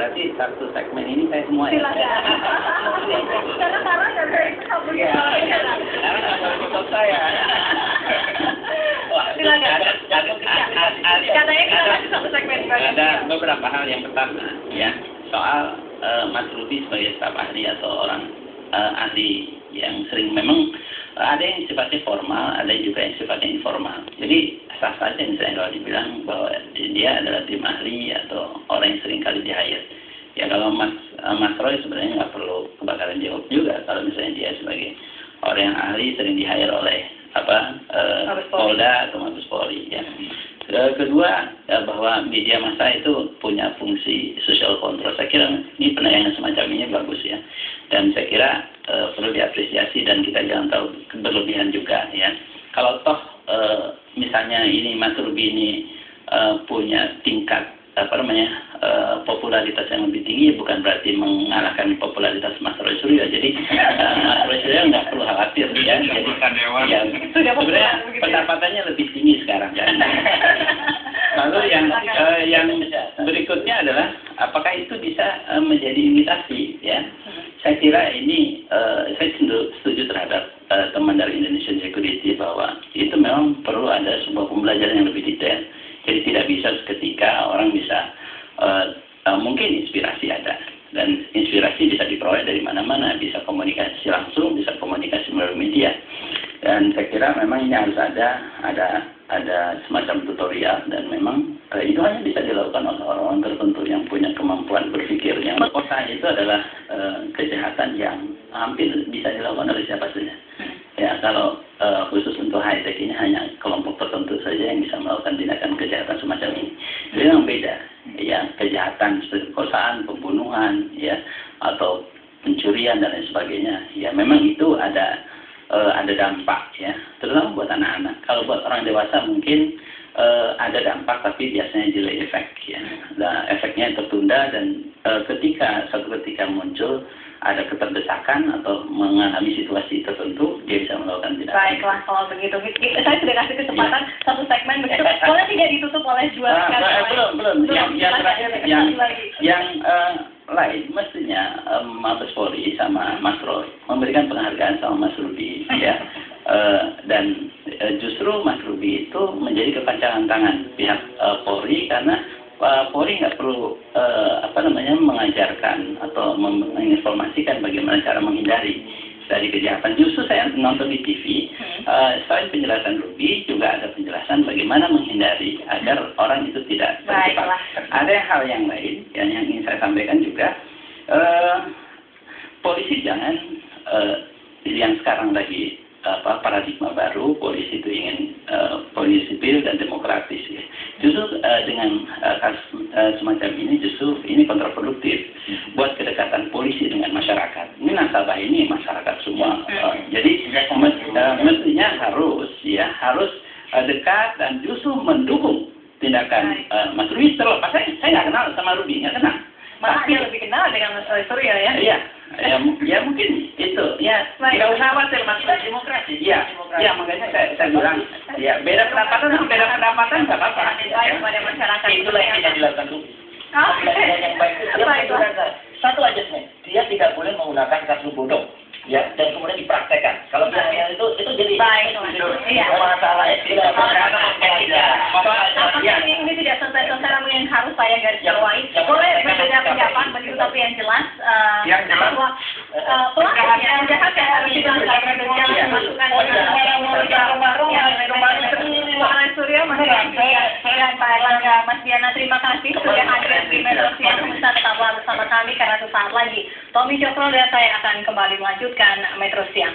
berarti satu segmen ini saya semua ya. Silakan. Karena nggak bisa begitu. Karena nggak boleh ikut saya. Silakan. Katanya kita kasih satu segmen. Ada beberapa hal. Yang pertama, ya, soal Mas Ruby sebagai staf ahli atau orang ahli yang sering, memang ada yang sifatnya formal, ada juga yang sifatnya informal. Jadi sah saja misalnya kalau dibilang bahwa dia adalah tim ahli atau orang yang sering kali di-hire. Ya kalau Mas Roy sebenarnya nggak perlu kebakaran jawab juga kalau misalnya dia sebagai orang yang ahli sering di-hire oleh Polda atau Mabes Polri. Ya. Kedua, bahwa media massa itu punya fungsi social control. Saya kira ini penayangan semacam ini bagus ya. Dan saya kira perlu diapresiasi dan kita jangan tahu berlebihan juga ya. Kalau toh misalnya ini Mas Ruby ini punya tingkat popularitas yang lebih tinggi, bukan berarti mengalahkan popularitas Mas Roy Suryo. Jadi Mas Roy Suryo nggak perlu khawatir ya. Jadi ya, sebenarnya pendapatannya lebih tinggi sekarang kan. Lalu yang berikutnya adalah apakah itu bisa menjadi imitasi ya. Saya kira ini saya setuju terhadap teman dari Indonesian Security bahwa itu memang perlu ada sebuah pembelajaran yang lebih detail. Jadi tidak bisa seketika orang bisa mungkin inspirasi ada, dan inspirasi bisa diperoleh dari mana-mana, bisa komunikasi langsung, bisa komunikasi melalui media. Dan saya kira memang ini harus ada semacam tutorial, dan memang itu hanya bisa dilakukan oleh orang-orang tertentu yang punya kemampuan berpikir. Yang perkosa itu adalah kejahatan yang hampir bisa dilakukan oleh siapa saja. Ya, kalau khusus untuk high-tech ini hanya kelompok tertentu saja yang bisa melakukan tindakan kejahatan semacam ini. Jadi memang beda, ya, kejahatan seperti perkosaan, pembunuhan, ya, atau pencurian dan lain sebagainya. Ya, memang itu ada dampak, ya, terutama buat anak-anak. Kalau buat orang dewasa mungkin ada dampak, tapi biasanya delay effect, ya. Nah, efeknya tertunda dan suatu ketika muncul ada keterdesakan atau mengalami situasi tertentu, dia bisa melakukan tindakan. Baiklah, kalau begitu. Saya sudah kasih kesempatan satu segmen begitu. Boleh tidak ditutup oleh dua sekali? Belum. Yang terakhir, yang lain, mestinya Mabes Polri sama Mas Roy memberikan penghargaan sama Mas Ruby, ya. Dan justru Mas Ruby itu menjadi kepanjangan tangan pihak Polri, karena Polri nggak perlu mengajarkan atau menginformasikan bagaimana cara menghindari dari kejahatan. Justru saya nonton di TV, selain penjelasan Ruby juga ada penjelasan bagaimana menghindari agar orang itu tidak terjebak. Ada hal yang lain yang ingin saya sampaikan juga, polisi jangan yang sekarang lagi paradigma baru, polisi itu ingin polisi sipil dan demokratis. Ya. Justru dengan kasus semacam ini, justru ini kontraproduktif buat kedekatan polisi dengan masyarakat. Ini nasabah ini masyarakat semua. Jadi mestinya harus dekat dan justru mendukung tindakan Mas Ruby. Terlepas saya nggak kenal sama Ruby, nggak kenal. Malah dia lebih kenal dengan Mas Roy Suryo ya? Iya. Ya mungkin itu, ya, nggak usah khawatir, maksudnya demokrasi. Iya, makanya saya bilang, ya, beda pendapatan nggak apa-apa. Baik kepada masyarakat. Itulah yang tidak dilakukan dulu. Pembelajaran yang baik itu satu aja nih, dia tidak boleh menggunakan kartu bodong, ya, dan kemudian dipraktekkan. Kalau biasanya itu jadi masalah tidak ini tidak selesai namun yang harus saya garis bawahi. Boleh berbeda pendapat begitu, tapi yang jelas bahwa pelaku yang jahat yang harus ditangkap dan jangan dimasukkan Mas Suryo, Mas Randi, dan Pak Erlangga, Mas Diana, terima kasih sudah hadir di Metro Siang. Pemirsa tetaplah bersama kami karena sesaat lagi Tommy Cokro dan saya akan kembali melanjutkan Metro Siang.